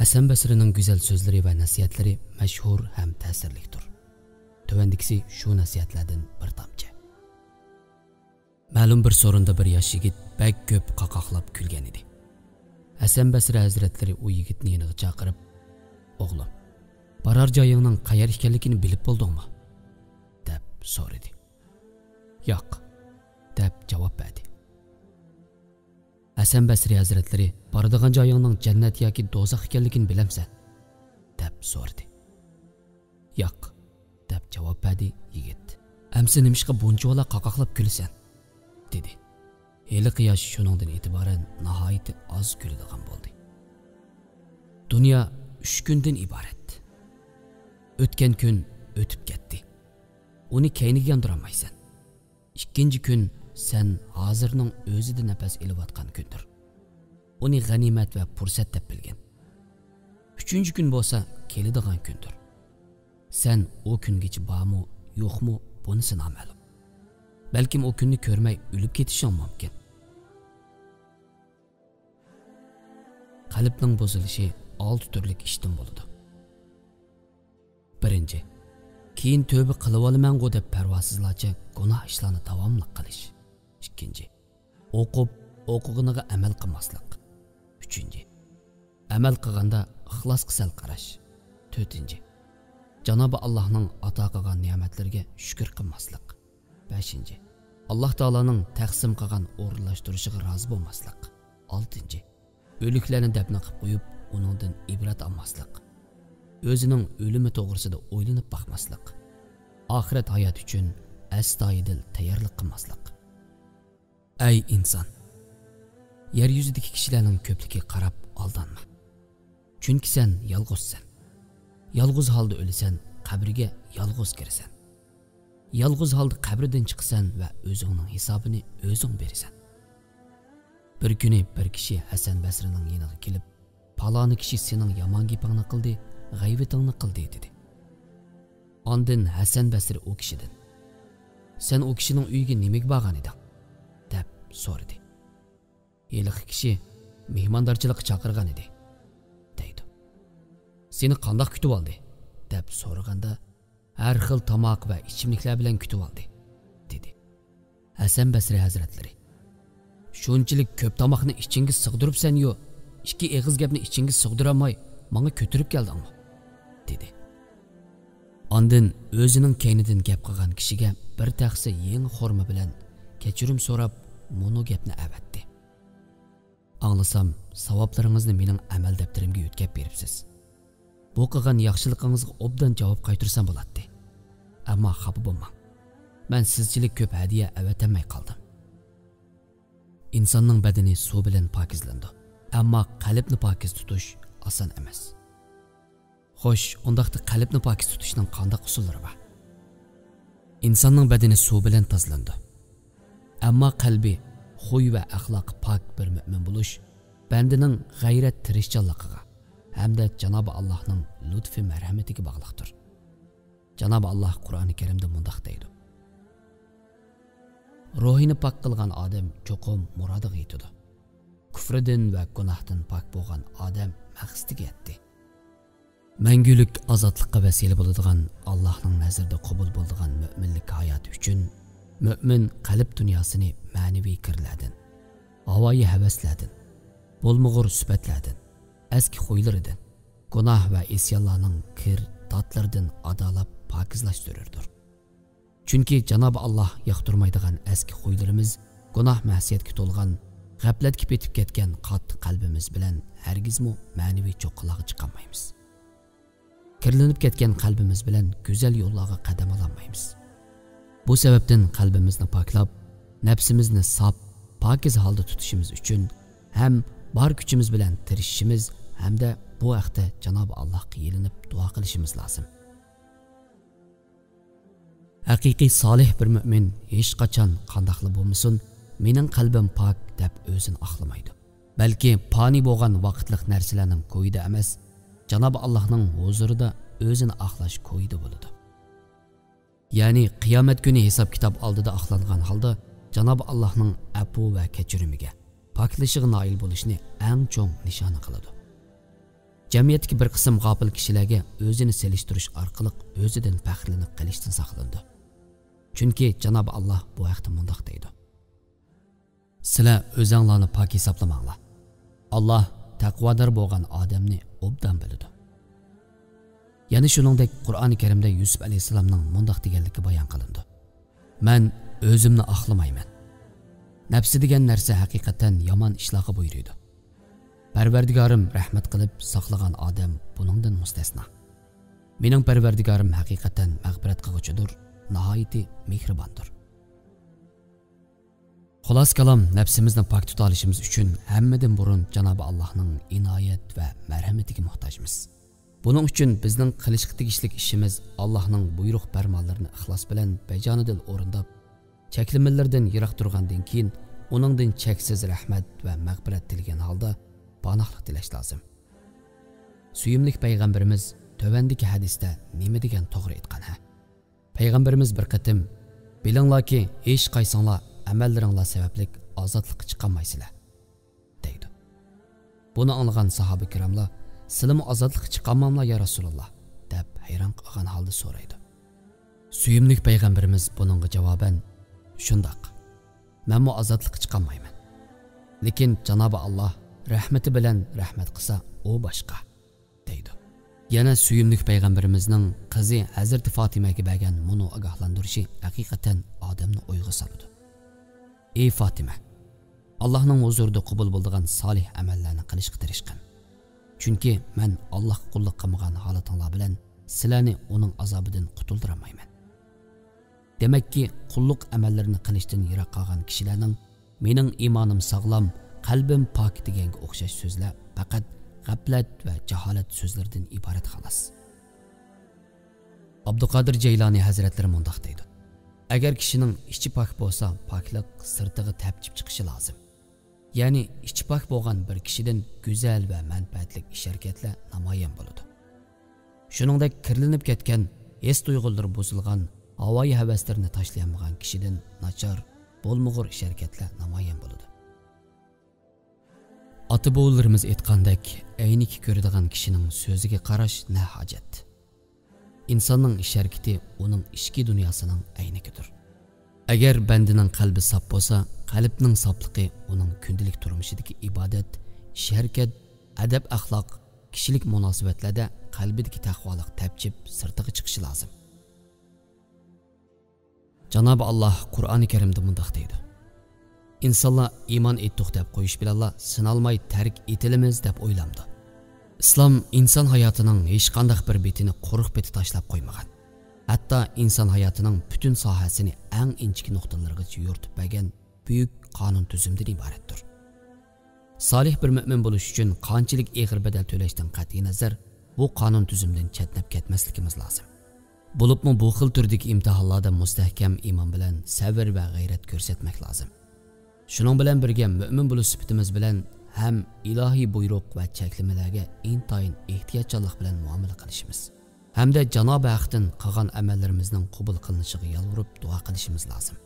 Hasan Basrining go'zal so'zlari va nasihatlari mashhur ham ta'sirlidir. Tövendikisi şu nasihatlardan bir tomchi. Ma'lum bir sorunda bir yosh yigit bak ko'p qaqoqlab kulgan edi. Hasan Basri hazratlari u yigitni yeniga chaqirib, "O'g'lim, barar joyingning qayer ekanligini bilib bo'ldingmi?" deb so'radi. "Yo'q" deb javob berdi. Hasan Basri hazratlari boradigan joyingning jannat yoki do'zax ekanligini bilamsan deb so'radi. "Yo'q" deb javob berdi yigit. "Amsi nimishqa buncha qaqoqlab kulasan?" dedi. Heli quyosh shuningdan e'tiboran nihoyat oz kuladigan bo'ldi. Dunyo 3 kundan iborat. O'tgan kun o'tib ketdi. Uni keyniga yondirolmaysan. Ikkinchi kun sen hozirning o'zida nafas elayotgan kundir. Uni g'animat va fursat deb bilgin. Uchinchi kun bo'lsa keladigan kundir. Sen o kungacha bormi, yo'qmi, bunisi noma'lum. Balkim o kunni ko'rmay o'lib ketishing mumkin. Qalbning buzilishi 6 turlik ishdan bo'ladi. Birinchi, keyin tövbe qilib olaman-ku deb parvosizlarcha gunoh ishlarni davomli qilish. Ikkinchi, o'qig'iniga amal qilmaslik. Uchinchi, amal qilganda ixlosga sal qarash. To'rtinchi, Janobi Allohning ato qilgan ne'matlarga shukr qilmaslik. Beshinchi, Alloh taolaning taqsim qilgan o'rinlashtirishiga rozi bo'lmaslik. Oltinchi, o'liklarni dafn qilib qo'yib, uningdan ibrat olmaslik. O'zining o'limi to'g'risida o'ylanib baxmaslik. Oxirat hayot uchun astoydil tayyorlik qilmaslik. Ey inson, yer yuzidagi kishilarning ko'pligiga qarab aldanma. Chunki sen yolg'izsan. Yolg'iz holda o'lasan, qabriga yolg'iz kirasan. Yolg'iz holda qabrdan chiqsan va o'zingning hisobini o'zing berasan. Bir kuni bir kishi Hasan Basrining yoniga kelib, "Paloni kishi sening yomon gapingni qildi, g'aybatingni qildi" dedi. Ondan Hasan Basri o kishidan, "Sen o kishining uyiga nimaga borgan eding?" deb so'radi. Eliq kishi mehmondorchilikka chaqirgan edi, deydi. "Seni qandoq kutib oldi?" deb so'raganda, "Har xil tomoq va ichimliklar bilan kutib oldi" dedi. Hasan Basri hazratlari, "Shunchalik ko'p tomoqni ichingga sig'diribsan-yu, 2 og'iz gapni ichingga sig'diramay, menga ko'tirib keldingmi?" dedi. Ondan o'zining keynidan gap qilgan kishiga bir taxsa yangi xurma bilan kechirim so'rab, mono gapni avatdi. "Anglasam, savoblaringizni mening amal daftarimga yo'tkab beribsiz. Bu qilgan yaxshiliginizga obdan javob qaytarsam bo'ladi. Ammo xafa bo'lmang. Men sizchilik ko'p hadiya avatamay qoldim." İnsanning badani suv bilan pokizlandi. Ammo qalbni pokiz tutish oson emas. Xo'sh, undaqda qalbni pokiz tutishning qanday usullari bor? İnsanning badani suv bilan tozalandi. Ammo qalbi, xuy va axloqi pok bir mu'min bo'lish bandining g'ayrat tirishchanligiga hamda Janobi Allohning lutfi marhamatiga bog'liqdir. Janobi Alloh Qur'oni Karimda mundaq deydi: "Ruhini pok qilgan odam cho'qim murodiga yetadi. Kufrdan va gunohdan pok bo'lgan odam maqsadiga yetdi." Mangulik ozodlikqa vasila bo'ladigan Allohning nazarida qabul bo'ladigan mu'minlik hayoti uchun mu'min qalb dunyosini ma'naviy kirlardan, havoyi havaslardan, bo'lmag'ur sifatlardan, eski xo'ylaridan, gunoh va isyonlarning kir tatlardan adolab pokizlashtirirdir. Chunki Janobi Alloh yoqtirmaydigan eski xo'ylarimiz gunoh ma'siyatga to'lgan, g'aflatga petib ketgan qattiq qalbimiz bilan hargizmi ma'naviy cho'qqilarga chiqolmaymiz. Kirlanib ketgan qalbimiz bilan go'zal yo'llarga qadam ololmaymiz. Bu sababdan qalbimizni poklab, nafsimizni sop, pokiz holda tutishimiz uchun ham bor kuchimiz bilan tirishishimiz hamda bu vaqtda Janobi Allohga yelinib duo qilishimiz lozim. Haqiqiy solih bir mu'min hech qachon qandoqli bo'lmasin, mening qalbim pok deb o'zini oqlamaydi. Balki fani bo'lgan vaqtlik narsalarning ko'yida emas, Janobi Allohning huzurida o'zini oqlash ko'yida bo'ladi. Ya'ni qiyomat kuni hisob kitob oldida oqlangan holda Janobi Allohning afu va kechirimiga, poklashiga noil bo'lishni eng cho'ng nishoni qiladi. jamiyatdagi bir qism g'ofil kishilarga o'zini selishtirish orqali o'zidan faxrlanib qilishdan saqlandi. Chunki Janob Alloh bu haqda mundoq deydi: Sizlar o'zinglarni pok hisoblamanglar. Alloh taqvodor bo'lgan odamni obdan biladi. Yana shuningdek Qur'oni Karimda Yusuf alayhisalomning mundoq deganligi bayon qilindi: Men o'zimni oqlamayman. Nafsi degan narsa haqiqatan yomon ishlarga buyuradi. Parvardigorim rahmat qilib saqlagan odam buningdan mustasno. Mening Parvardigorim haqiqatan mag'firat qiluvchidir, nihoyatda mehribondir. Xolos kalom, nafsimizni pok tuta olishimiz uchun hammadan burun Janob Allohning inoyat va marhamatiga muhtojmiz. Buning uchun bizning qilishga tegishli ishimiz Allohning buyruq farmonlarini ixlos bilan bajonidil o'rindab, cheklamalardan yiroq turgandan keyin uningdan cheksiz rahmat va mag'firat tilgan holda panohlik tilash lozim. Suyimli payg'ambarimiz tövendagi hadisda nima degan to'g'ri aytgan ha? Payg'ambarimiz bir qatim bilinglarki, hech qaysinglar amallaringlar sababli ozodlikka chiqolmaysizlar deydi. Buni anglagan sahoba kiramlar, "Sizlar ozodlikka chiqolmamlar ya Rasululloh?" deb hayron qolgan holda so'raydi. Suyimli payg'ambarimiz buningga javoban, "Shundoq. Men ozodlikka chiqolmayman. Lekin Janob Alloh rahmati bilan rahmat qilsa, u boshqa" deydi. Yana suyimli payg'ambarimizning qizi Hazrat Fotimaga bergan buni ogohlantirishi haqiqatan odamni o'yga soladi. "Ey Fatima, Allohning huzurida qabul bo'lgan solih amallarni qilishga tirishqin. Chunki men Allohga qulluq qilmagan holatinglar bilan sizlarni uning azobidan qutuldirmayman." Demakki, qulluq amallarini qilishdan yiroq qolgan kishilarning "Mening iymonim sog'lom, qalbim pok" deganga o'xshash so'zlar faqat g'aflat va jaholat so'zlaridan iborat xolos. Abduqodir Jayloni hazratlari mundoq deydi: Agar kishining ichi pok bo'lsa, poklik sirtiga tapchib chiqishi lozim. Ya'ni ichi pok bo'lgan bir kishidan go'zal va manfaatli ish-harakatlar namoyon bo'ladi. Shuningdek, kirlinib ketgan, his tuyg'ulari buzilgan, havoyi havaslarni tashlamaydigan kishidan nachar, bo'lmug'ur ish-harakatlar namoyon bo'ladi. Ota-bobolarimiz aytgandek, ayniki ko'radigan kishining so'ziga qarash na hojat. İnsanның ish-harakati uning ichki dunyosining aynikidir. Agar bandining qalbi sop bo'lsa, qalbning sopligi uning kundalik turmushidagi ibodat, ish-harakat, adab-axloq, kishilik munosabatlarda qalbidagi taqvolik tapchib sirtiga chiqishi lozim. Janob Alloh Qur'oni Karimda mundoq deydi: "İnsanlar iymon etdik deb qo'yish bilan sinalmay tark etilamiz deb o'ylamdi." İslam inson hayotining hech qanday bir betini quruq beti tashlab qo'ymagan. Hatto inson hayotining butun sohasini eng inchki nuqtalargacha yo'rtib bergan buyuk qonun tuzumdan iboratdir. Solih bir mu'min bo'lish uchun qanchalik og'ir badal to'lashdan qat'iy nazar bu qonun tuzumdan chetnab ketmasligimiz lozim. Bo'libmi bu xil turdagi imtihonlarda mustahkam iymon bilan sabr va g'ayrat ko'rsatmak lozim. Shuning bilan birga mu'min bo'lish sifatimiz bilan ham ilohiy buyruq va cheklamalarga intayin ehtiyotchanlik bilan muomala qilishimiz hamda Janob Haqdan qilgan amallarimizning qabul qilinishiga yalvorib duo qilishimiz lozim.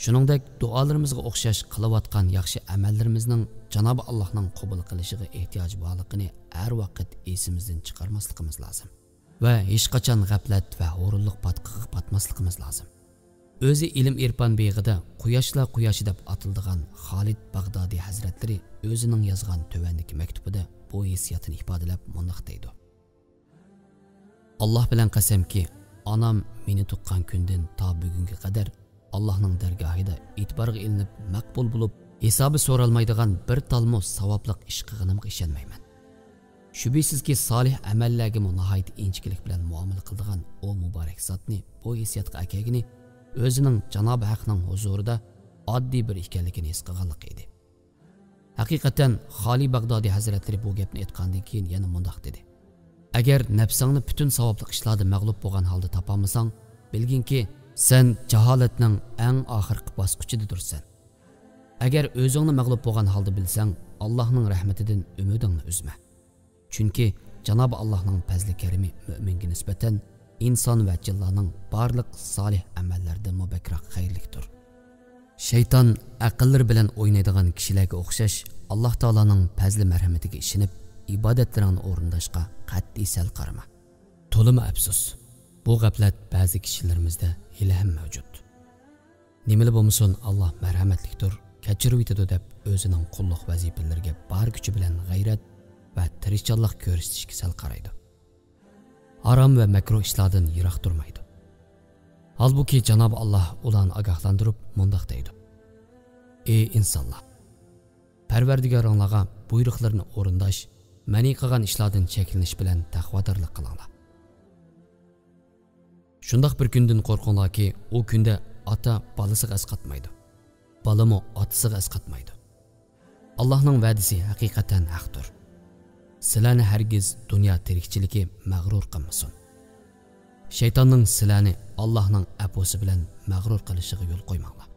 Shuningdek, duolarimizga o'xshash qilayotgan yaxshi amallarimizning Janob Allohning qabul qilishiga ehtiyoj borligini har vaqt esimizdan chiqarmasligimiz lozim va hech qachon g'aflat va o'rinliq patqiga patmasligimiz lozim. O'zi ilm irfon beg'ida quyoshlar quyoshi deb atildigan Xolid Bag'dodiy hazratlari o'zining yozgan tövendagi maktubida bu hissiyatini ifodalab mundoq deydi: Alloh bilan qasamki, onam meni tuqqan kundan to bugunga qadar Allohning dargohida e'tiborga ilinib maqbul bo'lib, hisobi so'ralmaydigan bir talmo savobliq ish qilganimga ishonmayman. Shubhisizki solih amallarga nihoyat inchkilik bilan muomala qildigan o muborak zotni bu hissiyatga akagini o'zining Janob Haqning huzurida oddiy bir ekanligini his qilganlik edi. Haqiqatan Xolid Bag'dodiy hazratlari bu gapni aytgandan keyin yana mundoq dedi: Agar nafsingni butun savobli ishlarda mag'lub bo'lgan holda topolmasang, bilginki sen jaholatning eng oxirgi bosqichidadirsan. Agar o'zingni mag'lub bo'lgan holda bilsang, Allohning rahmatidan umidingni uzma. Chunki Janob Allohning fazli karimi mu'minga nisbatan inson va jinlarning barliq solih amallardan mubakroq xayrlikdir. Shayton aqllar bilan o'ynaydigan kishilarga o'xshash Alloh taolaning fazli marhamatiga ishonib, ibodatlaringni o'rindashga qat'iy sal qarama. To'limi afsus. Bu g'aflat ba'zi kishilarimizda hali ham mavjud. Nimali bo'lmasin Alloh marhamatlikdir, kechirib yetadi deb o'zining qulluq vazifalariga bor kuchi bilan g'ayrat va tirishchanlik ko'rsatishga sal qaraydi. Harom va makruh ishlardan yiroq turmaydi. Halbuki Janob Alloh ularni ogohlantirib mundaq deydi: Ey insonlar, Parvardigoringlarga buyruqlarni o'rindash, ma'ni qilgan ishlardan cheklanish bilan taqvodorlik qilinglar. Shundaq bir kundan qo'rqinglarki, u kunda ota bolasiga asqatmaydi, bolami otasiga asqatmaydi. Allohning va'dasi haqiqatan haqdir. Sizlarni hargiz dunyo tirikchiligi mag'rur qilmasin. Shaytonning sizlarni Allohning afosi bilan mag'rur qilishiga yo'l qo'ymanglar.